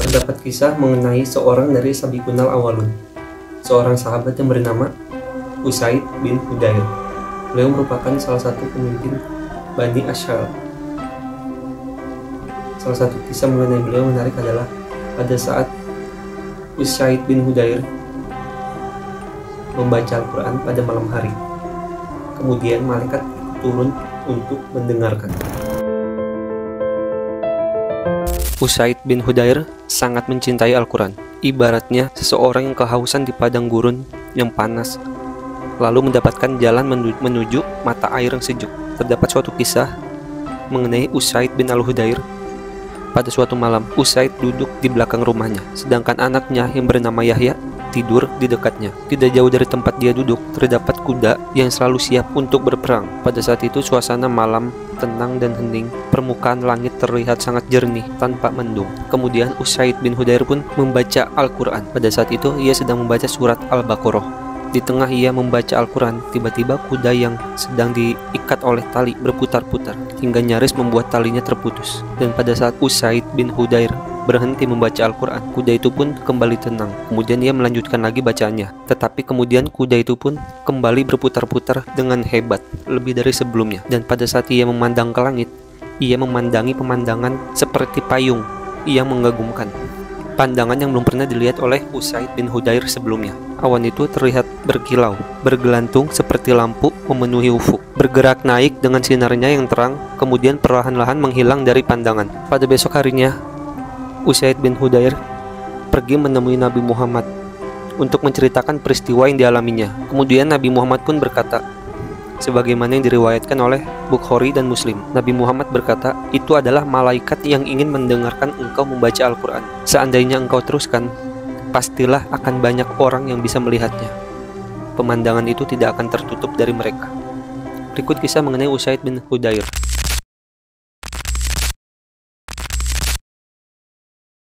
Terdapat kisah mengenai seorang dari Sabiqunal Awwalun, seorang sahabat yang bernama Usaid bin Hudair. Beliau merupakan salah satu pemimpin Bani Ash'al. Salah satu kisah mengenai beliau menarik adalah pada saat Usaid bin Hudair membaca Al-Quran pada malam hari. Kemudian malaikat turun untuk mendengarkan. Usaid bin Hudair sangat mencintai Al-Quran. Ibaratnya seseorang yang kehausan di padang gurun yang panas, lalu mendapatkan jalan menuju mata air yang sejuk. Terdapat suatu kisah mengenai Usaid bin Al-Hudair. Pada suatu malam, Usaid duduk di belakang rumahnya, sedangkan anaknya yang bernama Yahya tidur di dekatnya. Tidak jauh dari tempat dia duduk, terdapat kuda yang selalu siap untuk berperang. Pada saat itu suasana malam tenang dan hening. Permukaan langit terlihat sangat jernih tanpa mendung. Kemudian Usaid bin Hudair pun membaca Al-Quran. Pada saat itu ia sedang membaca surat Al-Baqarah. Di tengah ia membaca Al-Quran, tiba-tiba kuda yang sedang diikat oleh tali berputar-putar hingga nyaris membuat talinya terputus. Dan pada saat Usaid bin Hudair berhenti membaca Al-Quran, kuda itu pun kembali tenang. Kemudian ia melanjutkan lagi bacaannya. Tetapi kemudian kuda itu pun kembali berputar-putar dengan hebat, lebih dari sebelumnya. Dan pada saat ia memandang ke langit, ia memandangi pemandangan seperti payung yang mengagumkan. Pandangan yang belum pernah dilihat oleh Usaid bin Hudair sebelumnya. Awan itu terlihat berkilau, bergelantung seperti lampu memenuhi ufuk, bergerak naik dengan sinarnya yang terang, kemudian perlahan-lahan menghilang dari pandangan. Pada besok harinya, Usaid bin Hudair pergi menemui Nabi Muhammad untuk menceritakan peristiwa yang dialaminya. Kemudian Nabi Muhammad pun berkata, sebagaimana yang diriwayatkan oleh Bukhari dan Muslim. Nabi Muhammad berkata, itu adalah malaikat yang ingin mendengarkan engkau membaca Al-Quran. Seandainya engkau teruskan, pastilah akan banyak orang yang bisa melihatnya. Pemandangan itu tidak akan tertutup dari mereka. Berikut kisah mengenai Usaid bin Hudair.